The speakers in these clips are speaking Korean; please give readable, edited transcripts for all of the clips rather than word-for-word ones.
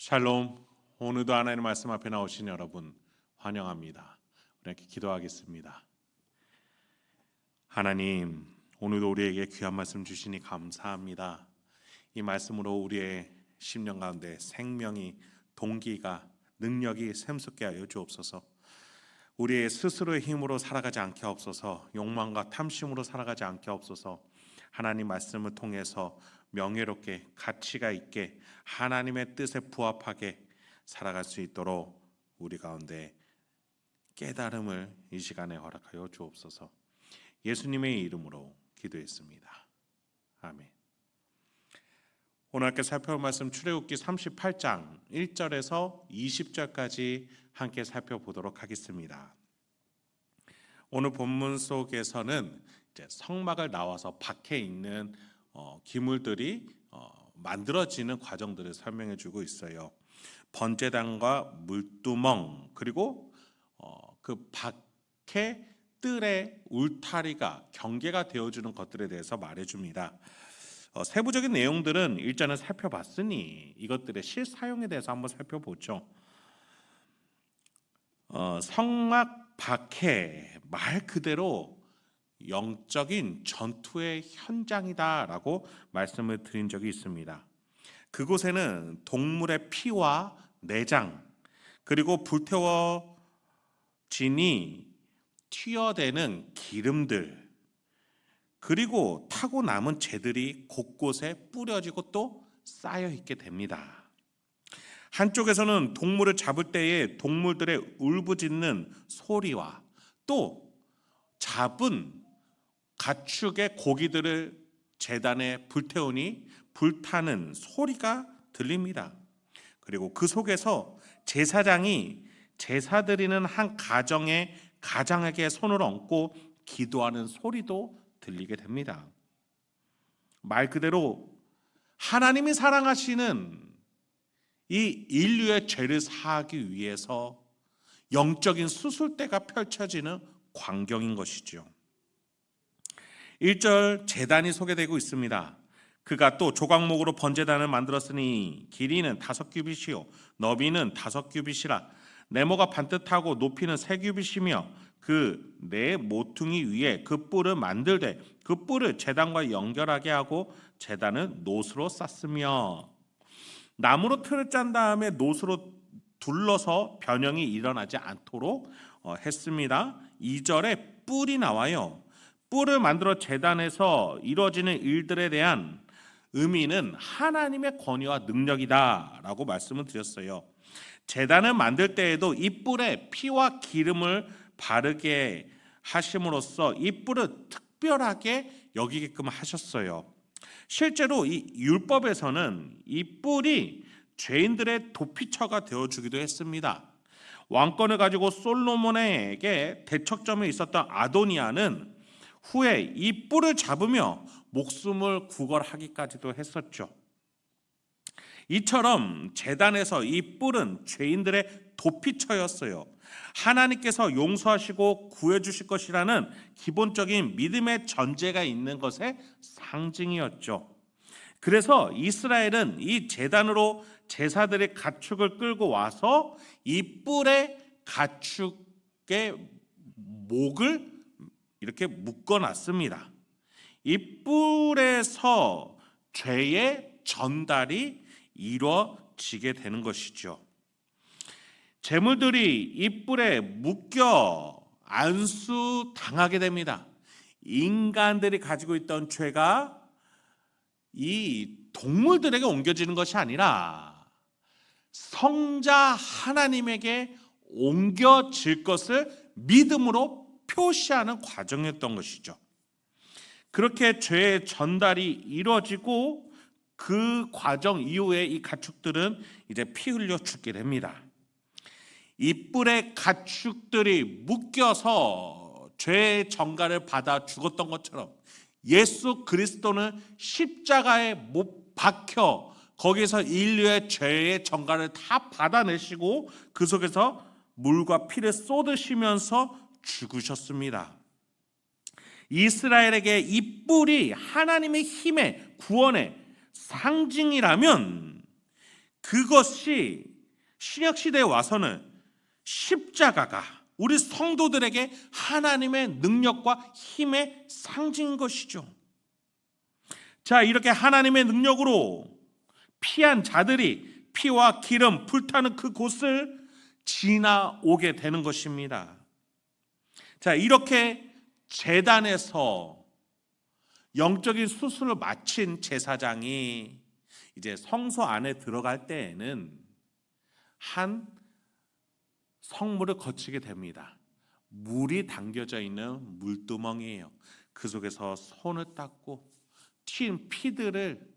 샬롬. 오늘도 하나님의 말씀 앞에 나오신 여러분 환영합니다. 우리 함께 기도하겠습니다. 하나님, 오늘도 우리에게 귀한 말씀 주시니 감사합니다. 이 말씀으로 우리의 심령 가운데 생명이, 동기가, 능력이 샘솟게 하여 주옵소서. 우리의 스스로의 힘으로 살아가지 않게 하옵소서. 욕망과 탐심으로 살아가지 않게 하옵소서. 하나님 말씀을 통해서 명예롭게, 가치가 있게, 하나님의 뜻에 부합하게 살아갈 수 있도록 우리 가운데 깨달음을 이 시간에 허락하여 주옵소서. 예수님의 이름으로 기도했습니다. 아멘. 오늘 함께 살펴볼 말씀 출애굽기 38장 1절에서 20절까지 함께 살펴보도록 하겠습니다. 오늘 본문 속에서는 이제 성막을 나와서 밖에 있는 기물들이 만들어지는 과정들을 설명해 주고 있어요. 번제단과 물두멍, 그리고 그 밖에 뜰의 울타리가 경계가 되어주는 것들에 대해서 말해줍니다. 세부적인 내용들은 일전에 살펴봤으니 이것들의 실사용에 대해서 한번 살펴보죠. 성막 밖에 말 그대로 영적인 전투의 현장이다라고 말씀을 드린 적이 있습니다. 그곳에는 동물의 피와 내장, 그리고 불태워지니 튀어대는 기름들, 그리고 타고 남은 재들이 곳곳에 뿌려지고 또 쌓여 있게 됩니다. 한쪽에서는 동물을 잡을 때에 동물들의 울부짖는 소리와 또 잡은 가축의 고기들을 제단에 불태우니 불타는 소리가 들립니다. 그리고 그 속에서 제사장이 제사 드리는 한 가정의 가장에게 손을 얹고 기도하는 소리도 들리게 됩니다. 말 그대로 하나님이 사랑하시는 이 인류의 죄를 사하기 위해서 영적인 수술대가 펼쳐지는 광경인 것이죠. 1절 제단이 소개되고 있습니다. 그가 또 조각목으로 번제단을 만들었으니 길이는 5규빗이요 너비는 5규빗이라 네모가 반듯하고 높이는 3규빗이며 그 네 모퉁이 위에 그 뿔을 만들되 그 뿔을 제단과 연결하게 하고 제단을 노스로 쌌으며 나무로 틀을 짠 다음에 노스로 둘러서 변형이 일어나지 않도록 했습니다. 2절에 뿔이 나와요. 뿔을 만들어 제단에서 이루어지는 일들에 대한 의미는 하나님의 권위와 능력이다라고 말씀을 드렸어요. 제단을 만들 때에도 이 뿔에 피와 기름을 바르게 하심으로써 이 뿔을 특별하게 여기게끔 하셨어요. 실제로 이 율법에서는 이 뿔이 죄인들의 도피처가 되어주기도 했습니다. 왕권을 가지고 솔로몬에게 대척점에 있었던 아도니아는 후에 이 뿔을 잡으며 목숨을 구걸하기까지도 했었죠. 이처럼 제단에서 이 뿔은 죄인들의 도피처였어요. 하나님께서 용서하시고 구해주실 것이라는 기본적인 믿음의 전제가 있는 것의 상징이었죠. 그래서 이스라엘은 이 제단으로 제사들의 가축을 끌고 와서 이 뿔에 가축의 목을 이렇게 묶어놨습니다. 이 뿔에서 죄의 전달이 이루어지게 되는 것이죠. 제물들이 이 뿔에 묶여 안수당하게 됩니다. 인간들이 가지고 있던 죄가 이 동물들에게 옮겨지는 것이 아니라 성자 하나님에게 옮겨질 것을 믿음으로 표시하는 과정이었던 것이죠. 그렇게 죄의 전달이 이루어지고 그 과정 이후에 이 가축들은 이제 피 흘려 죽게 됩니다. 이 뿔에 가축들이 묶여서 죄의 전가를 받아 죽었던 것처럼 예수 그리스도는 십자가에 못 박혀 거기서 인류의 죄의 전가를 다 받아내시고 그 속에서 물과 피를 쏟으시면서 죽으셨습니다. 이스라엘에게 이 뿔이 하나님의 힘의 구원의 상징이라면 그것이 신약 시대에 와서는 십자가가 우리 성도들에게 하나님의 능력과 힘의 상징인 것이죠. 자, 이렇게 하나님의 능력으로 피한 자들이 피와 기름 불타는 그곳을 지나오게 되는 것입니다. 자, 이렇게 제단에서 영적인 수술을 마친 제사장이 이제 성소 안에 들어갈 때에는 한 성물을 거치게 됩니다. 물이 담겨져 있는 물두멍이에요. 그 속에서 손을 닦고 튄 피들을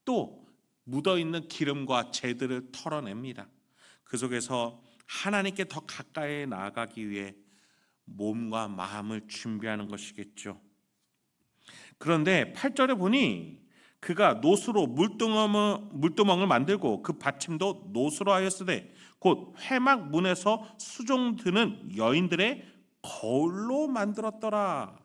또 묻어있는 기름과 재들을 털어냅니다. 그 속에서 하나님께 더 가까이 나아가기 위해 몸과 마음을 준비하는 것이겠죠. 그런데 8절에 보니 그가 노수로 물두멍을 만들고 그 받침도 노수로 하였으되 곧 회막 문에서 수종 드는 여인들의 거울로 만들었더라.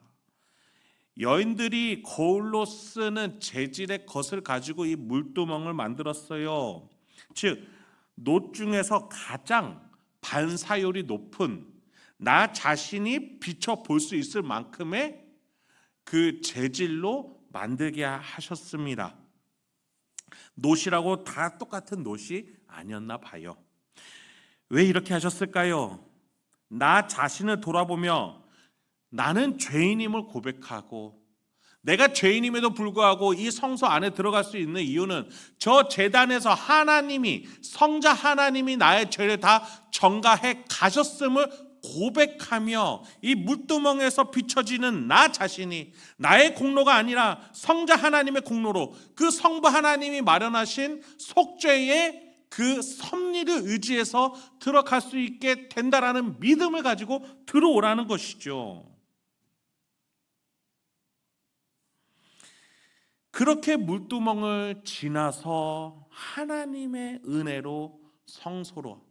여인들이 거울로 쓰는 재질의 것을 가지고 이 물두멍을 만들었어요. 즉 노 중에서 가장 반사율이 높은 나 자신이 비춰 볼 수 있을 만큼의 그 재질로 만들게 하셨습니다. 노시라고 다 똑같은 노시 아니었나 봐요. 왜 이렇게 하셨을까요? 나 자신을 돌아보며 나는 죄인임을 고백하고 내가 죄인임에도 불구하고 이 성소 안에 들어갈 수 있는 이유는 저 제단에서 하나님이 성자 하나님이 나의 죄를 다 전가해 가셨음을 고백하며 이 물두멍에서 비춰지는 나 자신이 나의 공로가 아니라 성자 하나님의 공로로 그 성부 하나님이 마련하신 속죄의 그 섭리를 의지해서 들어갈 수 있게 된다라는 믿음을 가지고 들어오라는 것이죠. 그렇게 물두멍을 지나서 하나님의 은혜로 성소로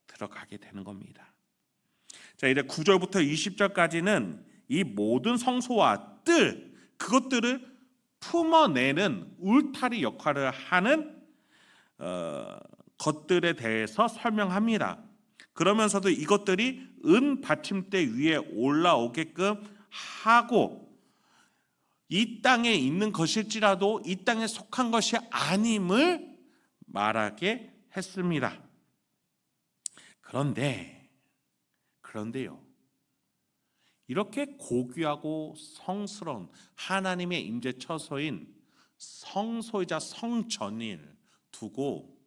들어가게 되는 겁니다. 자, 이제 9절부터 20절까지는 이 모든 성소와 뜰 그것들을 품어내는 울타리 역할을 하는 것들에 대해서 설명합니다. 그러면서도 이것들이 은 받침대 위에 올라오게끔 하고 이 땅에 있는 것일지라도 이 땅에 속한 것이 아님을 말하게 했습니다. 그런데요, 이렇게 고귀하고 성스러운 하나님의 임재 처소인 성소이자 성전을 두고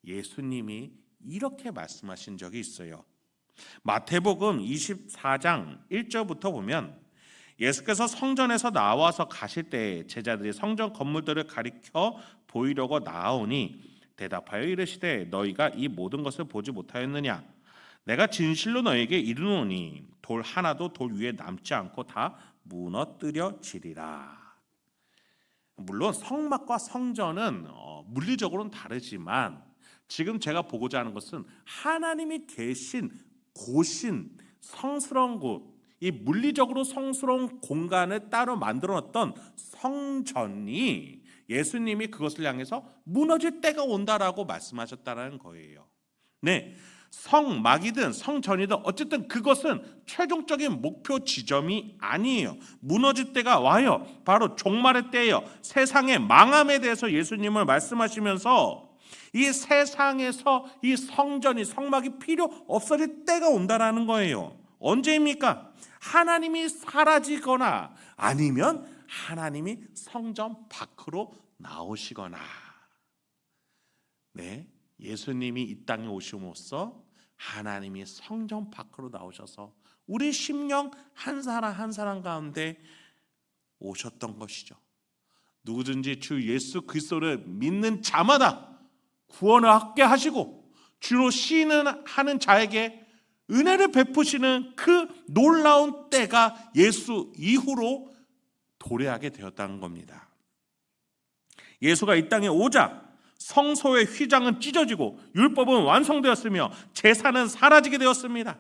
예수님이 이렇게 말씀하신 적이 있어요. 마태복음 24장 1절부터 보면 예수께서 성전에서 나와서 가실 때 제자들이 성전 건물들을 가리켜 보이려고 나오니 대답하여 이르시되 너희가 이 모든 것을 보지 못하였느냐? 내가 진실로 너희에게 이르노니 돌 하나도 돌 위에 남지 않고 다 무너뜨려지리라. 물론 성막과 성전은 물리적으로는 다르지만 지금 제가 보고자 하는 것은 하나님이 계신 곳인 성스러운 곳, 이 물리적으로 성스러운 공간을 따로 만들어 놨던 성전이 예수님이 그것을 향해서 무너질 때가 온다라고 말씀하셨다는 거예요. 네, 성막이든 성전이든 어쨌든 그것은 최종적인 목표 지점이 아니에요. 무너질 때가 와요. 바로 종말의 때예요. 세상의 망함에 대해서 예수님을 말씀하시면서 이 세상에서 이 성전이 성막이 필요 없어질 때가 온다라는 거예요. 언제입니까? 하나님이 사라지거나 아니면 하나님이 성전 밖으로 나오시거나. 네, 예수님이 이 땅에 오심으로써 하나님이 성전 밖으로 나오셔서 우리 심령 한 사람 한 사람 가운데 오셨던 것이죠. 누구든지 주 예수 그리스도를 믿는 자마다 구원을 얻게 하시고 주로 시인하는 자에게 은혜를 베푸시는 그 놀라운 때가 예수 이후로 도래하게 되었다는 겁니다. 예수가 이 땅에 오자 성소의 휘장은 찢어지고 율법은 완성되었으며 제사는 사라지게 되었습니다.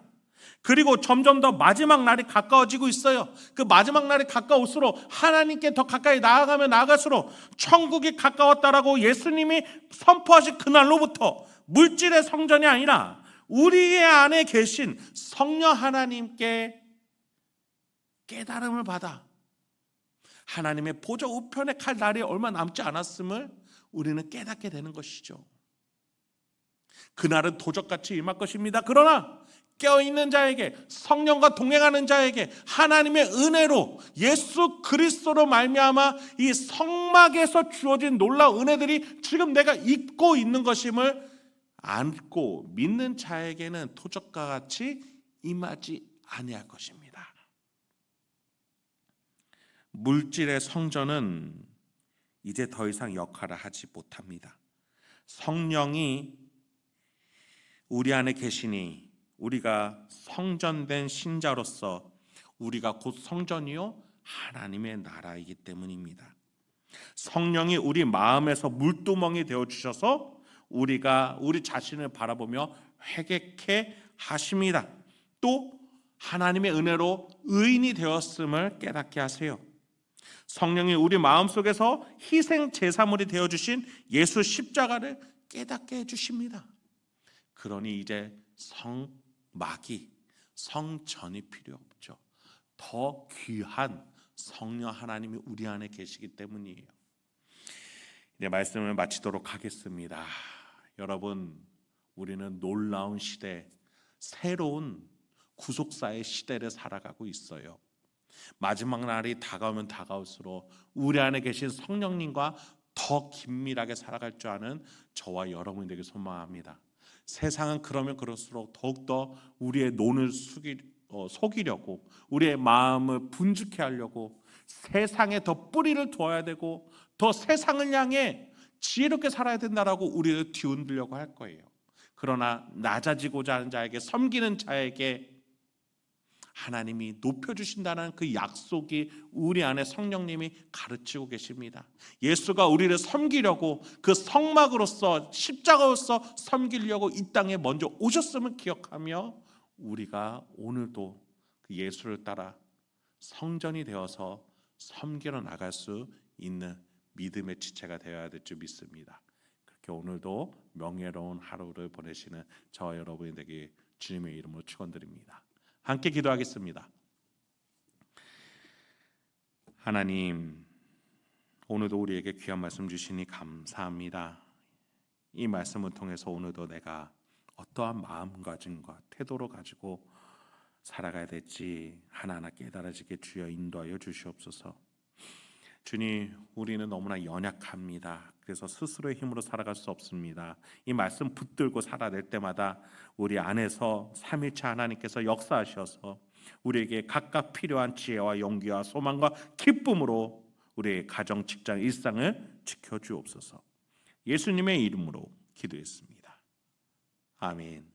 그리고 점점 더 마지막 날이 가까워지고 있어요. 그 마지막 날이 가까울수록 하나님께 더 가까이 나아가면 나아갈수록 천국이 가까웠다라고 예수님이 선포하신 그날로부터 물질의 성전이 아니라 우리의 안에 계신 성령 하나님께 깨달음을 받아 하나님의 보좌 우편에 갈 날이 얼마 남지 않았음을 우리는 깨닫게 되는 것이죠. 그날은 도적같이 임할 것입니다. 그러나 깨어있는 자에게, 성령과 동행하는 자에게 하나님의 은혜로 예수 그리스도로 말미암아 이 성막에서 주어진 놀라운 은혜들이 지금 내가 입고 있는 것임을 안고 믿는 자에게는 도적과 같이 임하지 아니할 것입니다. 물질의 성전은 이제 더 이상 역할을 하지 못합니다. 성령이 우리 안에 계시니 우리가 성전된 신자로서 우리가 곧 성전이요 하나님의 나라이기 때문입니다. 성령이 우리 마음에서 물두멍이 되어 주셔서 우리가 우리 자신을 바라보며 회개케 하십니다. 또 하나님의 은혜로 의인이 되었음을 깨닫게 하세요. 성령이 우리 마음속에서 희생 제사물이 되어 주신 예수 십자가를 깨닫게 해 주십니다. 그러니 이제 성막이, 성전이 필요 없죠. 더 귀한 성령 하나님이 우리 안에 계시기 때문이에요. 이제 말씀을 마치도록 하겠습니다. 여러분, 우리는 놀라운 시대, 새로운 구속사의 시대를 살아가고 있어요. 마지막 날이 다가오면 다가올수록 우리 안에 계신 성령님과 더 긴밀하게 살아갈 줄 아는 저와 여러분이 되길 소망합니다. 세상은 그러면 그럴수록 더욱더 우리의 논을 속이려고, 우리의 마음을 분주케 하려고 세상에 더 뿌리를 두어야 되고 더 세상을 향해 지혜롭게 살아야 된다라고 우리를 뒤흔들려고 할 거예요. 그러나 낮아지고자 하는 자에게, 섬기는 자에게 하나님이 높여주신다는 그 약속이 우리 안에 성령님이 가르치고 계십니다. 예수가 우리를 섬기려고 그 성막으로서, 십자가로서 섬기려고 이 땅에 먼저 오셨음을 기억하며 우리가 오늘도 그 예수를 따라 성전이 되어서 섬기러 나갈 수 있는 믿음의 지체가 되어야 될 줄 믿습니다. 그렇게 오늘도 명예로운 하루를 보내시는 저와 여러분이 되길 주님의 이름으로 축원드립니다. 함께 기도하겠습니다. 하나님, 오늘도 우리에게 귀한 말씀 주시니 감사합니다. 이 말씀을 통해서 오늘도 내가 어떠한 마음가짐과 태도로 가지고 살아가야 될지 하나하나 깨달아지게 주여 인도하여 주시옵소서. 주님, 우리는 너무나 연약합니다. 그래서 스스로의 힘으로 살아갈 수 없습니다. 이 말씀 붙들고 살아낼 때마다 우리 안에서 삼위일체 하나님께서 역사하셔서 우리에게 각각 필요한 지혜와 용기와 소망과 기쁨으로 우리의 가정, 직장, 일상을 지켜주옵소서. 예수님의 이름으로 기도했습니다. 아멘.